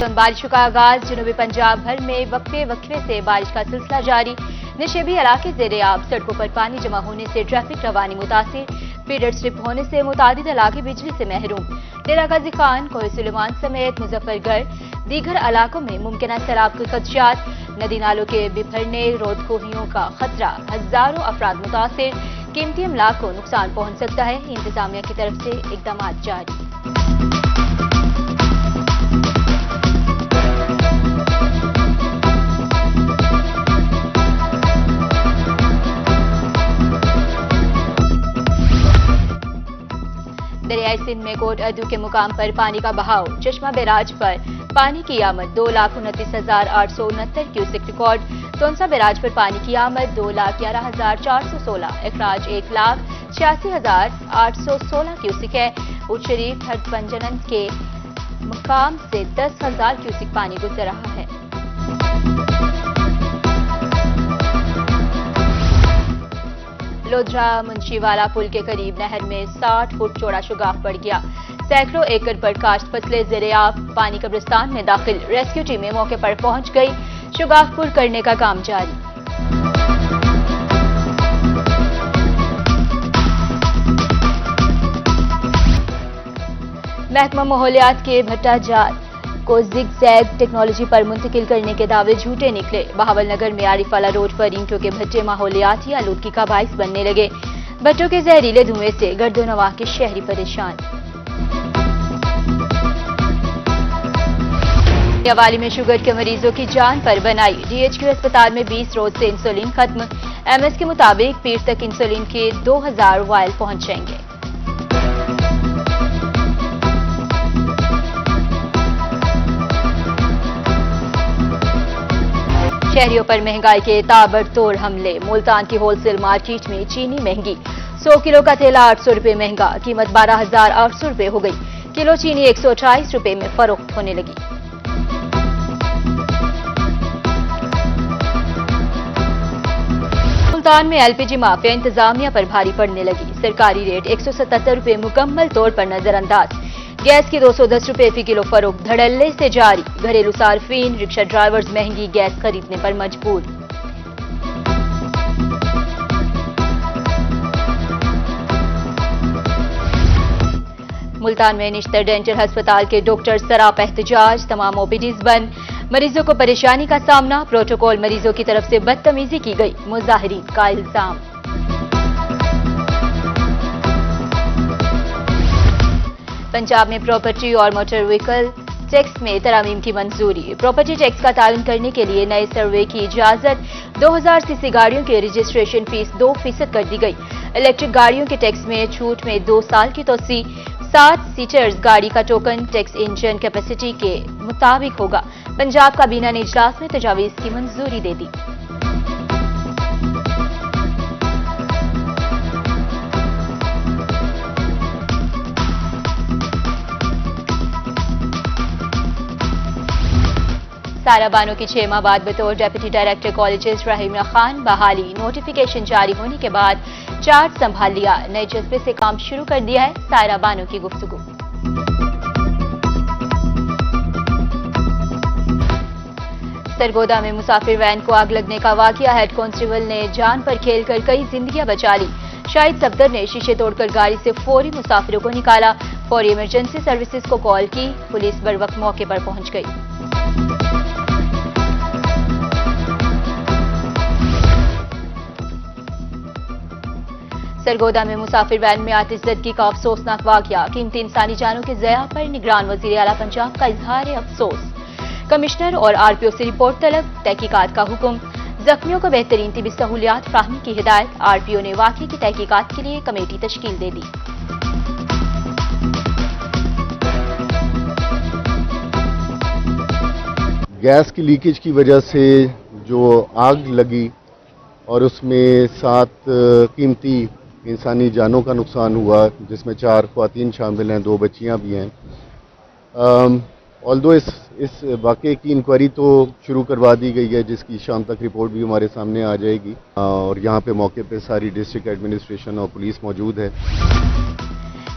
बारिशों का आगाज जनूबी पंजाब भर में वक्फे से बारिश का सिलसिला जारी। निशेबी इलाके ज़ेरे-आब, सड़कों पर पानी जमा होने से ट्रैफिक रवानी मुतासिर। फीडर स्ट्रिप होने से मुतादिद इलाके बिजली से महरूम। डेरा गाजी खान, कोहे सुलेमान समेत मुजफ्फरगढ़ दीगर इलाकों में मुमकिन सैलाब के खदशात। नदी नालों के बिफरने, रोदकोहियों का खतरा, हजारों अफराद मुतासिर। कीमती अमलाक को नुकसान पहुंच सकता है। इंतजामिया की तरफ से इकदाम जारी। दरियाई सिंध में कोट अदू के मुकाम पर पानी का बहाव। चश्मा बैराज पर पानी की आमद 2,29,869 क्यूसिक रिकॉर्ड। तोंसा बैराज पर पानी की आमद 2,11,416। अखराज 1,86,816 क्यूसिक है। उच्च शरीफ हरपंजनन के मुकाम से 10,000 क्यूसिक पानी गुजर रहा है। लोधरा मुंशीवाला पुल के करीब नहर में 60 फुट चौड़ा शुगाफ पड़ गया। सैकड़ों एकड़ पर काश्त फसलें ज़ेरे-आब, पानी कब्रिस्तान में दाखिल। रेस्क्यू टीमें मौके पर पहुंच गई। शुगाफ पुल करने का काम जारी। महकमा माहौलियात के भट्टाजात को जिग-जैग टेक्नोलॉजी पर मुंतकिल करने के दावे झूठे निकले। बहावलनगर में आरिफवाला रोड पर ईंटों के भट्टे माहौलियाती आलूदगी का बाइस बनने लगे। भट्टों के जहरीले धुएं से गर्दो नवाह के शहरी परेशान। हवाली में शुगर के मरीजों की जान पर बनाई। DHQ अस्पताल में 20 रोज से इंसुलिन खत्म। MS के मुताबिक पीर तक इंसुलिन के 2000 वायल पहुंच जाएंगे। शहरियों पर महंगाई के ताबड़तोड़ हमले। मुल्तान की होलसेल मार्केट में चीनी महंगी। 100 किलो का तेल 800 रुपए महंगा। कीमत 12,800 रुपए हो गई। किलो चीनी 128 रुपए में फरोख्त होने लगी। मुल्तान में LPG माफिया इंतजामिया पर भारी पड़ने लगी। सरकारी रेट 177 रुपए मुकम्मल तौर पर नजरअंदाज। गैस की 210 रुपए फी किलो फरोख्त धड़ल्ले से जारी। घरेलू सार्फिन, रिक्शा ड्राइवर्स महंगी गैस खरीदने पर मजबूर। मुल्तान में निश्तर डेंटल अस्पताल के डॉक्टर सराप एहतजाज। तमाम OPDs बंद। मरीजों को परेशानी का सामना। प्रोटोकॉल मरीजों की तरफ से बदतमीजी की गई, मुजाहिरीन का इल्जाम। पंजाब में प्रॉपर्टी और मोटर व्हीकल टैक्स में तरामीम की मंजूरी। प्रॉपर्टी टैक्स का तायुन करने के लिए नए सर्वे की इजाजत। 2000 सीसी गाड़ियों की रजिस्ट्रेशन फीस 2% कर दी गई। इलेक्ट्रिक गाड़ियों के टैक्स में छूट में 2 साल की तोसी। 7 सीटर्स गाड़ी का टोकन टैक्स इंजन कैपेसिटी के मुताबिक होगा। पंजाब काबीना ने इजलास में तजावीज की मंजूरी दे दी। सारा बानो की 6 माह बाद बतौर deputy director colleges Rahima Khan बहाली। नोटिफिकेशन जारी होने के बाद चार्ज संभाल लिया। नए जज्बे से काम शुरू कर दिया है। सारा बानो की गुफ्तगू। सरगोदा में मुसाफिर वैन को आग लगने का वाकया। हेड कांस्टेबल ने जान पर खेलकर कई जिंदगियां बचा ली। शाहिद सफदर ने शीशे तोड़कर गाड़ी से फौरी मुसाफिरों को निकाला। फौरी इमरजेंसी सर्विसेज को कॉल की। पुलिस बरवक्त मौके पर पहुंच गई। सरगोदा में मुसाफिर वैन में आतिशज़दगी का अफसोसनाक वाकया। कीमती इंसानी जानों के ज़या पर निगरान वज़ीर आला पंजाब का इजहार अफसोस। कमिश्नर और RPO से रिपोर्ट तलब। तहकीकात का हुक्म। जख्मियों को बेहतरीन तिबी सहूलियात फ्राहमी की हिदायत। RPO ने वाक़े की तहकीकात के लिए कमेटी तश्कील दे दी। गैस की लीकेज की वजह से जो आग लगी और उसमें 7 कीमती इंसानी जानों का नुकसान हुआ, जिसमें 4 ख़वातीन शामिल हैं, 2 बच्चियां भी हैं। ऑल्दो इस वाक़े की इंक्वायरी तो शुरू करवा दी गई है, जिसकी शाम तक रिपोर्ट भी हमारे सामने आ जाएगी। और यहाँ पे मौके पे सारी डिस्ट्रिक्ट एडमिनिस्ट्रेशन और पुलिस मौजूद है।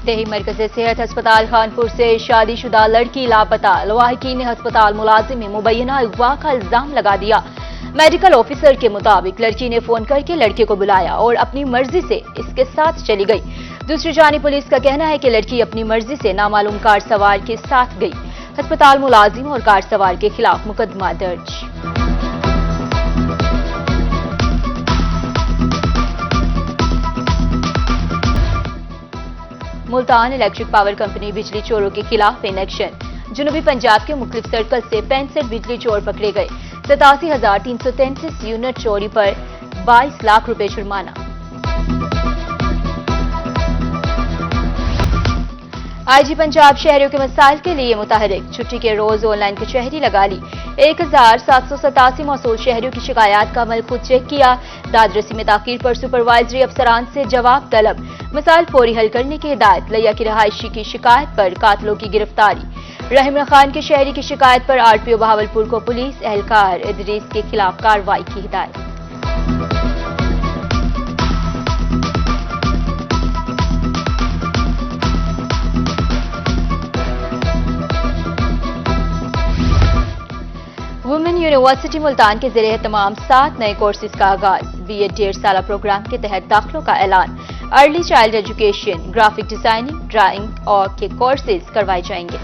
देही मरकज़ सेहत अस्पताल खानपुर से शादीशुदा लड़की लापता। लवाहिकीन ने अस्पताल मुलाजिम में मुबैना अगवा का इल्जाम लगा दिया। मेडिकल ऑफिसर के मुताबिक लड़की ने फोन करके लड़के को बुलाया और अपनी मर्जी से इसके साथ चली गई। दूसरी जानिब पुलिस का कहना है कि लड़की अपनी मर्जी से नामालूम कार सवार के साथ गई। अस्पताल मुलाजिम और कार सवार के खिलाफ मुकदमा दर्ज। मुल्तान इलेक्ट्रिक पावर कंपनी बिजली चोरों के खिलाफ इन एक्शन। जनूबी पंजाब के मुख्तलिफ सर्कल से 65 बिजली चोर पकड़े गए। 87,333 यूनिट चोरी पर 22 लाख रुपए जुर्माना। आईजी पंजाब शहरियों के मसाइल के लिए मुतहरिक। छुट्टी के रोज ऑनलाइन कचहरी लगा ली। 1787 मौसूल शहरियों की शिकायत का अमल खुद चेक किया। दादरसी में ताकीर पर सुपरवाइजरी अफसरान से जवाब तलब। मसाइल फौरी हल करने की हिदायत। लिया की रहायशी की शिकायत पर कातलों की गिरफ्तारी। रहीम खान के शहरी की शिकायत पर आरपीओ बहावलपुर को पुलिस एहलकार इदरीस के खिलाफ कार्रवाई की हिदायत। वुमेन यूनिवर्सिटी मुल्तान के ज़रिए तमाम 7 नए कोर्सेज का आगाज। बीएड 1.5 साला प्रोग्राम के तहत दाखिलों का ऐलान। Early child education, graphic designing, drawing और के कोर्सेज करवाए जाएंगे।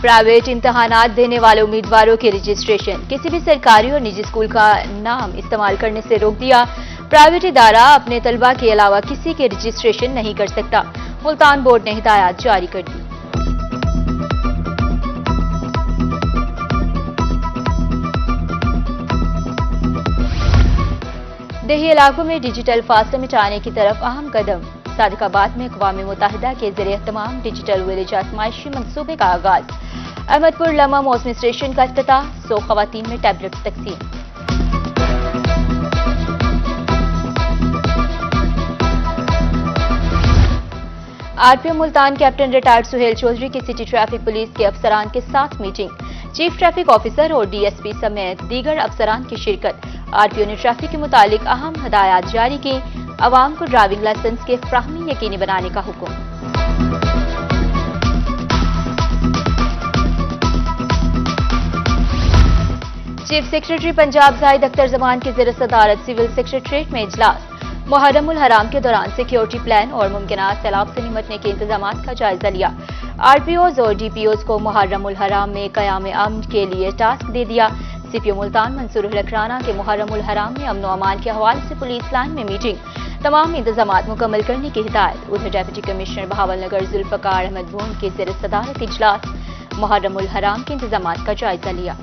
प्राइवेट इम्तहानात देने वाले उम्मीदवारों के रजिस्ट्रेशन। किसी भी सरकारी और निजी स्कूल का नाम इस्तेमाल करने से रोक दिया। प्राइवेट इदारा अपने तलबा के अलावा किसी के रजिस्ट्रेशन नहीं कर सकता। मुल्तान बोर्ड ने हिदायत जारी कर दी। देही इलाकों में डिजिटल फासले मिटाने की तरफ अहम कदम। सादिकाबाद में अक़वाम मुत्तहिदा के ज़रिए तमाम डिजिटल विलेज आजमाइशी मंसूबे का आगाज। अहमदपुर लम्हा मौसमी स्टेशन का इफ्तिताह। 100 खवातीन में टैबलेट तकसीम। RPO Multan captain retired Suhail Chaudhry की सिटी ट्रैफिक पुलिस के अफसरान के साथ मीटिंग। चीफ ट्रैफिक ऑफिसर और डीएसपी समेत दीगर अफसरान की शिरकत। आरपीओ ने ट्रैफिक के मुतालिक अहम हदायत जारी की। अवाम को ड्राइविंग लाइसेंस के फ्राहमी यकीनी बनाने का हुक्म। चीफ सेक्रेटरी पंजाब जाहिद अख्तर जमान की ज़ेर सदारत सिविल सेक्रेटरीट में इजलास। मुहर्रमुल हराम के दौरान सिक्योरिटी प्लान और मुमकिन सैलाब से निमटने के इंतजाम का जायजा लिया। आरपीओज और डीपीओज को मुहर्रमुल हराम में क़याम अमन के लिए टास्क दे दिया। सीपीओ मुल्तान मंसूर उल राना के मुहर्रमुल हराम में अमन व अमान के हवाले से पुलिस लाइन में मीटिंग। तमाम इंतजाम मुकम्मल करने की हिदायत। उधर डिप्टी कमिश्नर बहावलनगर जुल्फ़कार अहमद भून की ज़ेर सदारत इजलास। मुहर्रमुल हराम के इंतजाम का जायजा लिया।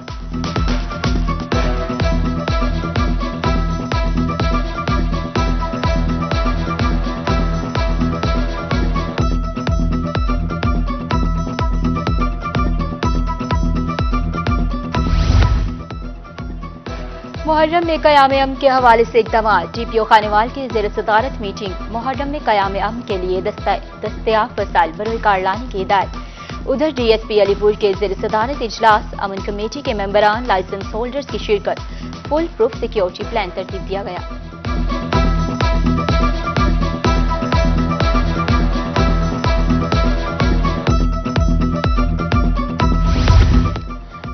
मुहर्रम में क़याम अमन के हवाले से इक़दाम। टीपीओ खानेवाल की ज़ेर सदारत मीटिंग। मुहर्रम में क़याम अमन के लिए दस्तयाब वसाइल बरोकार लाने की हिदायत। उधर डीएसपी अलीपुर के ज़ेर सदारत इजलास। अमन कमेटी के मेंबरान लाइसेंस होल्डर्स की शिरकत। फुल प्रूफ सिक्योरिटी प्लान तरतीब दिया गया।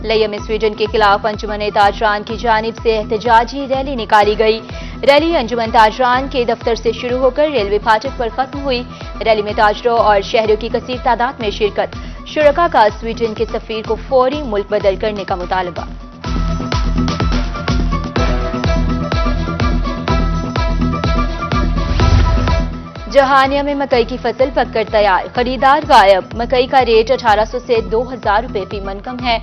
लिया में स्वीडन के खिलाफ अंजुमन ताजरान की जानिब से एहतजाजी रैली निकाली गई। रैली अंजुमन ताजरान के दफ्तर से शुरू होकर रेलवे फाटक पर खत्म हुई। रैली में ताजरों और शहरियों की कसीर तादाद में शिरकत। शुरका का स्वीडन के सफीर को फौरी मुल्क बदल करने का मुतालबा। जहानिया में मकई की फसल पककर तैयार। खरीदार गायब। मकई का रेट 1800 से 2000 रुपए फी मन कम है।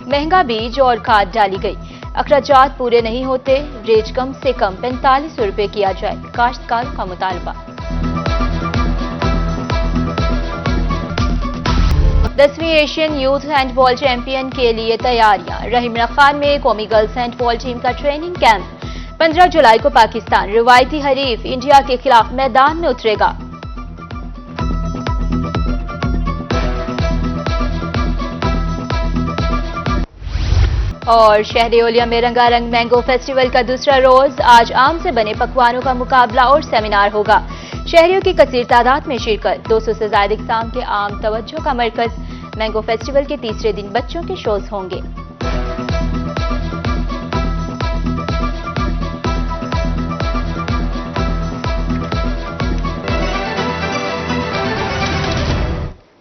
महंगा बीज और खाद डाली गई। अखराजात पूरे नहीं होते। रेट कम से कम 4500 रुपए किया जाए। काश्तकारों का मुतालबा। 10वीं एशियन यूथ हैंडबॉल चैंपियन के लिए तैयारियां। रहीम खान में कौमी गर्ल्स हैंडबॉल टीम का ट्रेनिंग कैंप। 15 जुलाई को पाकिस्तान रिवायती हरीफ इंडिया के खिलाफ मैदान में उतरेगा। और शहर ओलिया में रंगारंग मैंगो फेस्टिवल का दूसरा रोज। आज आम से बने पकवानों का मुकाबला और सेमिनार होगा। शहरियों की कसीर तादाद में शिरकत। 200 से ज्यादा इक़साम के आम तवज्जो का मरकज। मैंगो फेस्टिवल के तीसरे दिन बच्चों के शोज होंगे।